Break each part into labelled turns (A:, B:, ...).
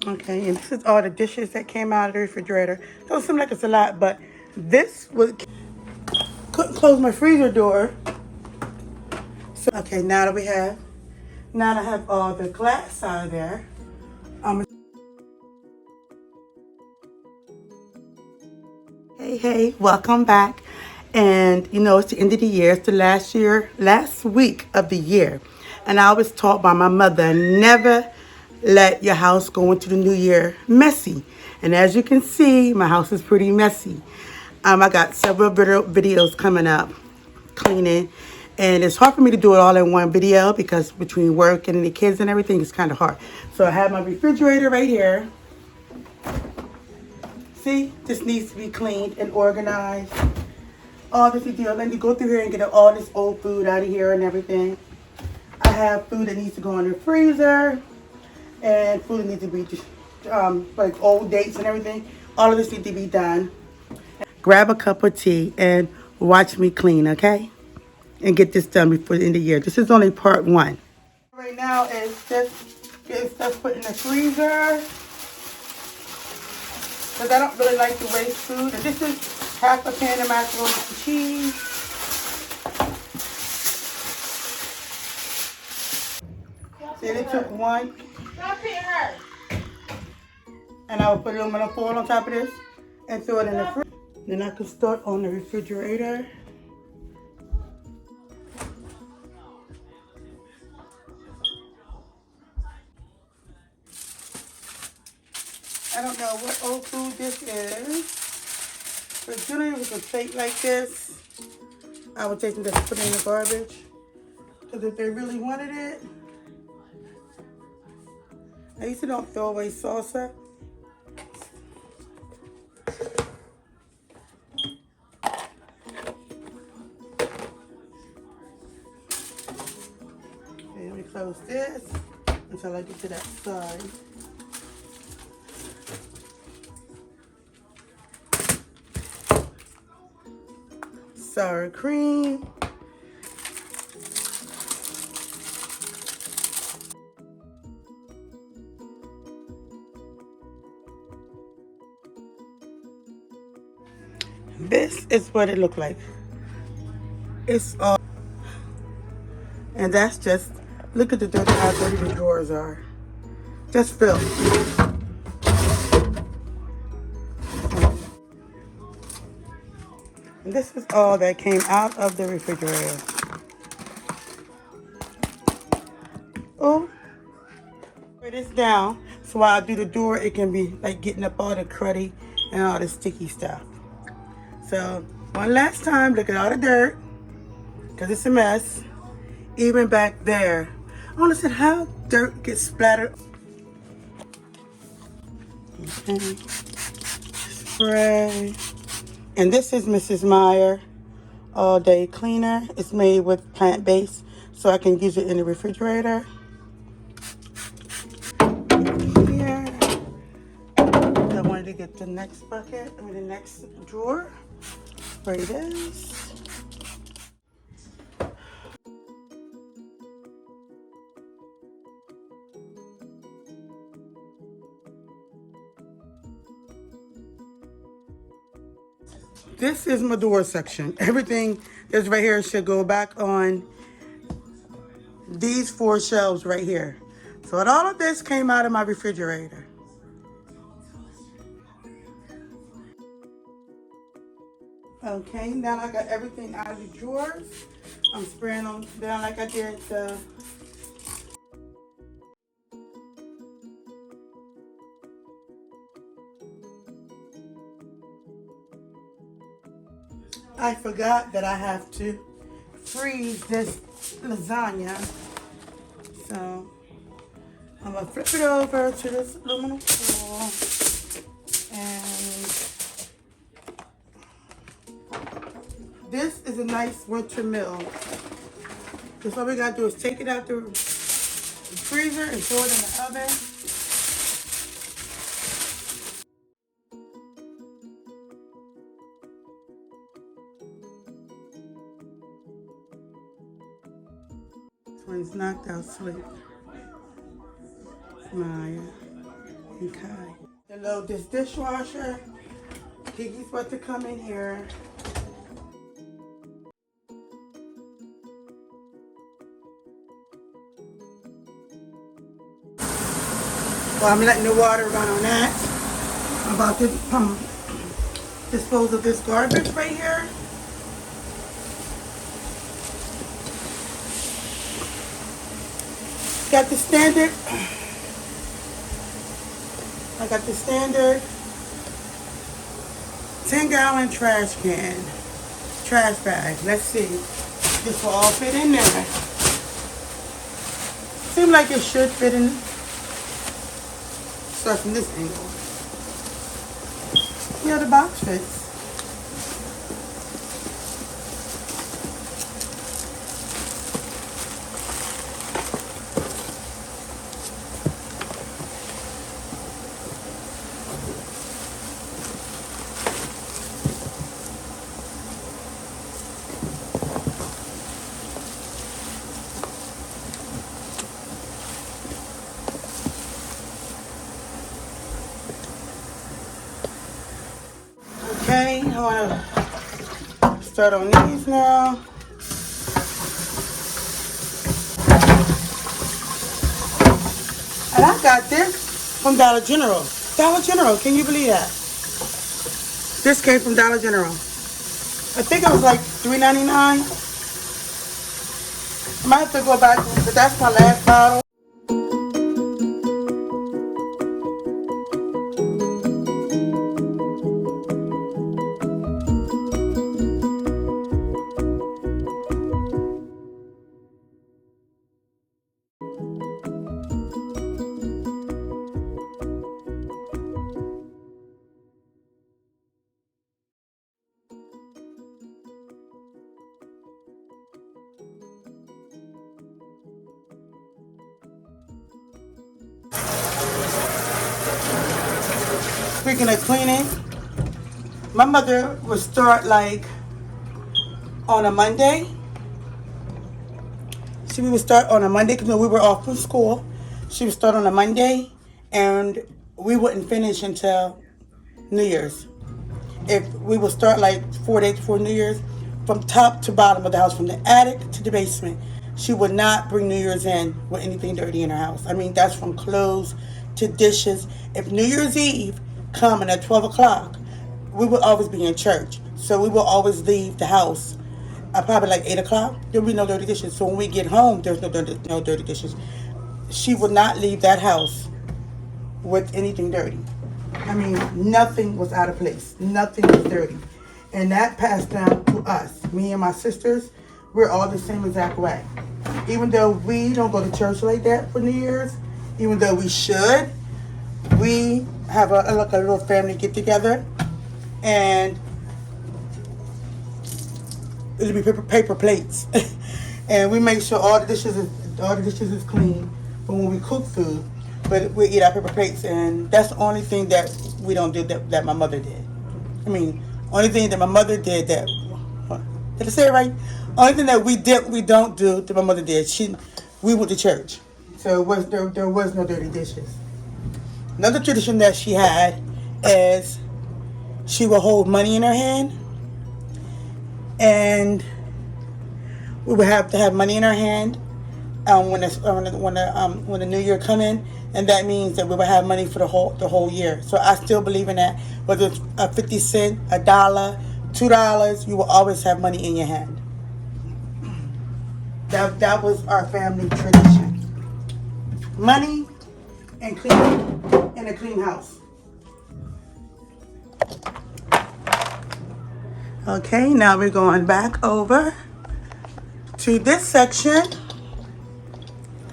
A: Okay, and this is all the dishes that came out of the refrigerator. Don't seem like it's a lot, but this was couldn't close my freezer door. So okay, now that I have all the glass out of there. Um, hey, welcome back. And you know, it's the end of the year. It's the last week of the year. And I was taught by my mother, never let your house go into the new year messy. And as you can see, my house is pretty messy. I got several videos coming up cleaning. And it's hard for me to do it all in one video because between work and the kids and everything, it's kind of hard. So I have my refrigerator right here. See, this needs to be cleaned and organized. All this to do, let me go through here and get all this old food out of here and everything. I have food that needs to go in the freezer and food that needs to be just like old dates and everything. All of this needs to be done. Grab a cup of tea and watch me clean, okay? And get this done before the end of the year. This is only part one. Right now is just getting stuff put in the freezer because I don't really like to waste food. And this is half a pan of macaroni and cheese. See, they took one. And I will put aluminum foil on top of this and throw it in the fridge. Then I can start on the refrigerator. I don't know what old food this is, but generally with a plate like this, I would take them just put it in the garbage. Because if they really wanted it, I used to don't throw away salsa. Okay, let me close this until I get to that side. Sour cream. This is what it looked like. It's all, and that's just, look at the dirty, how dirty the drawers are. Just fill. And this is all that came out of the refrigerator. Oh, write this down so while I do the door, it can be like getting up all the cruddy and all the sticky stuff. So one last time, look at all the dirt, because it's a mess. Even back there. I want to see how dirt gets splattered. Okay. Spray. And this is Mrs. Meyer All Day Cleaner. It's made with plant-based, so I can use it in the refrigerator. Here. I wanted to get the next bucket, the next drawer. Where it is. This is my door section. Everything that's right here should go back on these 4 shelves right here. So all of this came out of my refrigerator. Okay, now I got everything out of the drawers. I'm spraying them down like I did the I forgot that I have to freeze this lasagna. So I'm gonna flip it over to this aluminum foil and this is a nice winter meal. Because all we gotta do is take it out the freezer and throw it in the oven. This one's knocked out sleep. Maya. Okay. To load this dishwasher, Kiki's about to come in here. Well, I'm letting the water run on that. I'm about to dispose of this garbage right here. Got the standard. I got the standard 10-gallon trash bag. Let's see. This will all fit in there. Seems like it should fit in. Start from this angle. Yeah, the box fits. Okay, I want to start on these now. And I got this from Dollar General. Dollar General, can you believe that? This came from Dollar General. I think it was like $3.99. I might have to go back, but that's my last bottle. Speaking of cleaning, my mother would start like on a Monday. She would start on a Monday because we were off from school. She would start on a Monday, and we wouldn't finish until New Year's. If we would start like 4 days before New Year's, from top to bottom of the house, from the attic to the basement, she would not bring New Year's in with anything dirty in her house. I mean, that's from clothes to dishes. If New Year's Eve coming at 12 o'clock, we would always be in church. So we will always leave the house probably like 8 o'clock. There'll be no dirty dishes. So when we get home, there's no dirty dishes. She would not leave that house with anything dirty. I mean, nothing was out of place. Nothing was dirty. And that passed down to us. Me and my sisters, we're all the same exact way. Even though we don't go to church like that for New Year's, even though we should, we have a little family get together, and it'll be paper plates, and we make sure all the dishes is clean for when we cook food. But we eat our paper plates, and that's the only thing that we don't do that my mother did. I mean, only thing that my mother did that, did I say it right? Only thing that we don't do that my mother did. We went to church, so there was no dirty dishes. Another tradition that she had is she would hold money in her hand, and we would have to have money in our hand when the New Year come in, and that means that we would have money for the whole year. So I still believe in that. Whether it's a 50 cent, a dollar, $2, you will always have money in your hand. That was our family tradition. Money and a clean house. Okay, now we're going back over to this section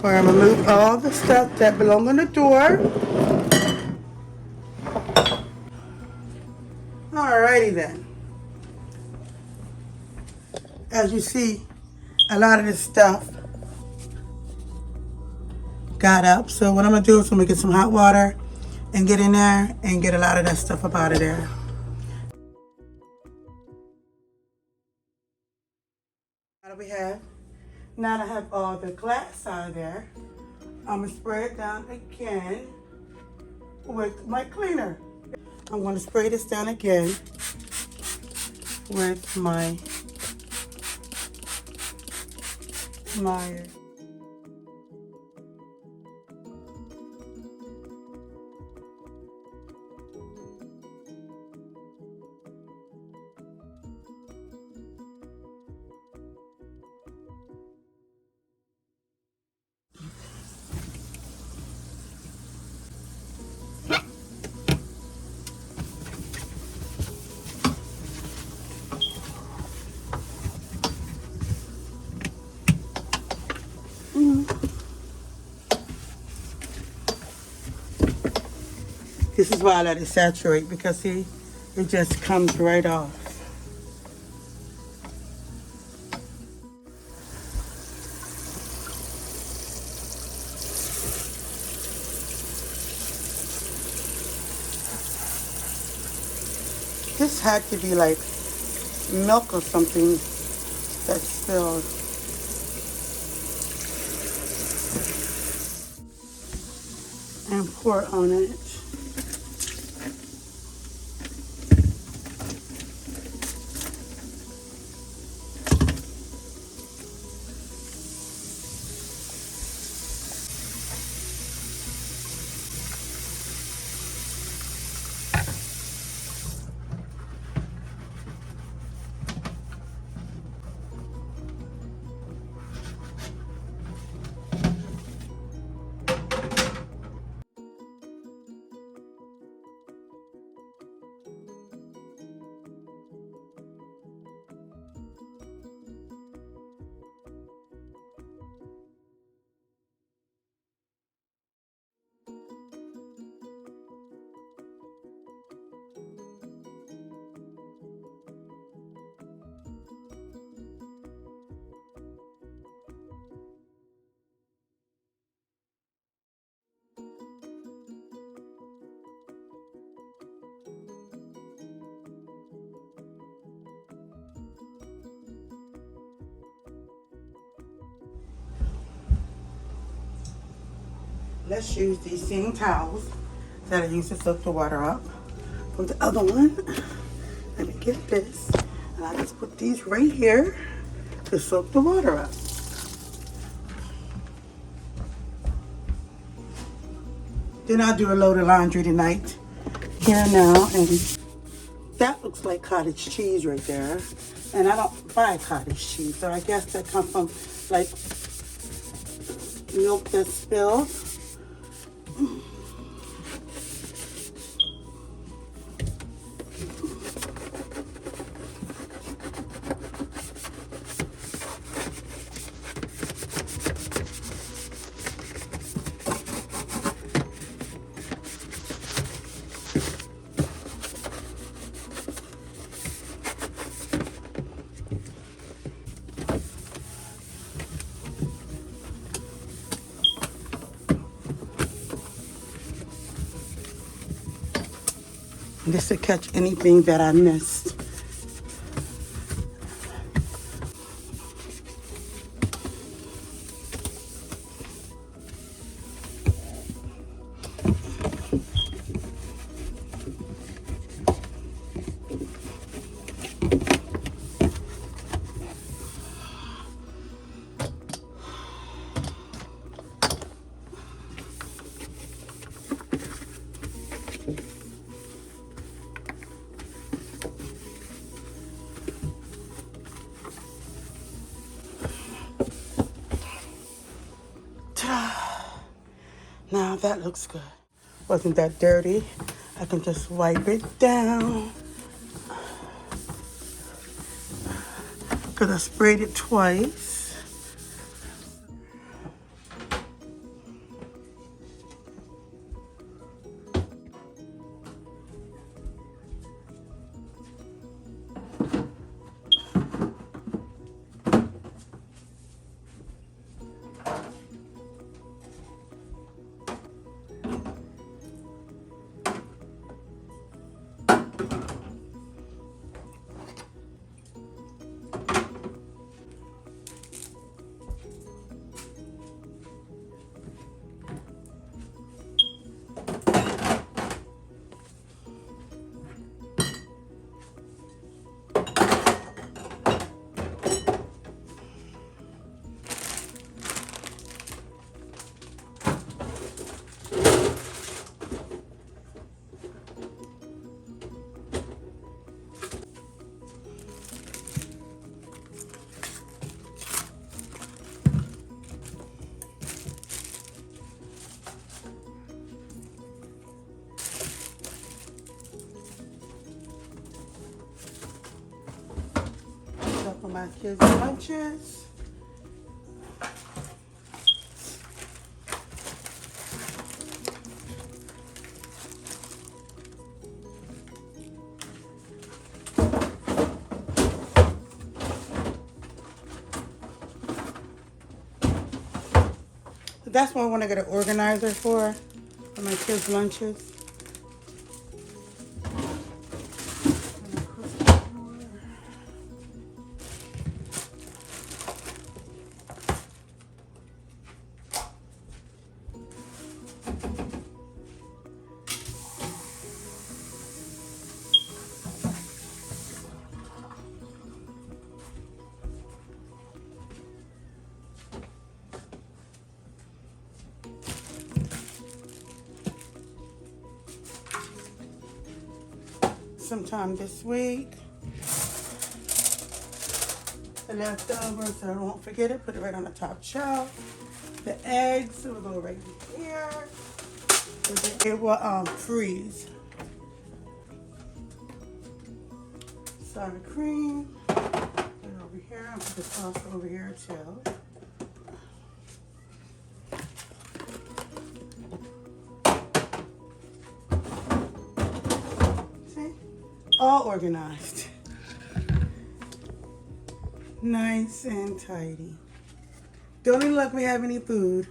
A: where I'm gonna move all the stuff that belong on the door. Alrighty then. As you see, a lot of this stuff got up. So what I'm gonna do is I'm gonna get some hot water and get in there and get a lot of that stuff up out of there. Now that I have all the glass out of there, I'm gonna spray it down again with my cleaner. I'm going to spray this down again with my Meyer. This is why I let it saturate, because see, it just comes right off. This had to be like milk or something that spilled. And pour on it. Let's use these same towels that I used to soak the water up from the other one. Let me get this. And I just put these right here to soak the water up. Then I'll do a load of laundry tonight. Here now, and that looks like cottage cheese right there. And I don't buy cottage cheese, so I guess that comes from like milk that's spilled. Just to catch anything that I missed. Now that looks good. Wasn't that dirty? I can just wipe it down. Because I sprayed it twice. my kids' lunches. That's what I want to get an organizer for my kids' lunches. Sometime this week. The leftovers, so I won't forget it. Put it right on the top shelf. The eggs will go right here. It will freeze. Sour cream. Put it over here. I'll put the sauce over here too. See? All organized. Nice and tidy. Don't even look like we have any food.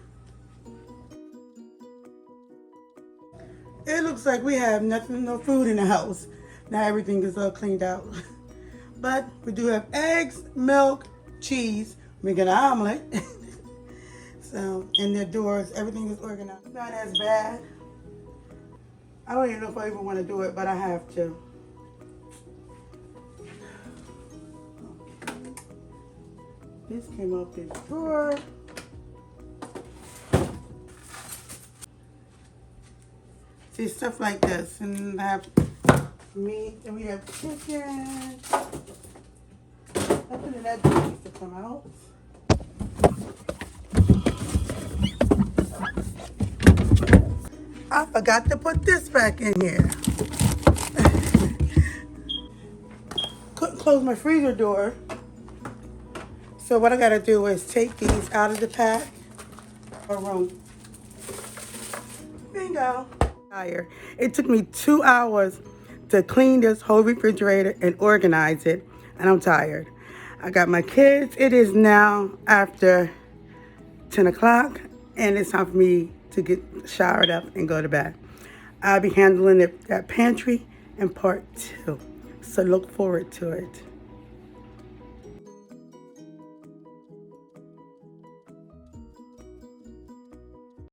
A: It looks like we have nothing, no food in the house. Now everything is all cleaned out. But we do have eggs, milk, cheese, make an omelet. So, and the doors, everything is organized. It's not as bad. I don't even know if I even want to do it, but I have to. This came up this drawer. See, stuff like this. And I have meat, and we have chicken. Nothing in that needs to come out. I forgot to put this back in here. Couldn't close my freezer door. So what I gotta do is take these out of the pack. Bingo. It took me 2 hours to clean this whole refrigerator and organize it, and I'm tired. I got my kids. It is now after 10 o'clock, and it's time for me to get showered up and go to bed. I'll be handling that pantry in part 2, so look forward to it.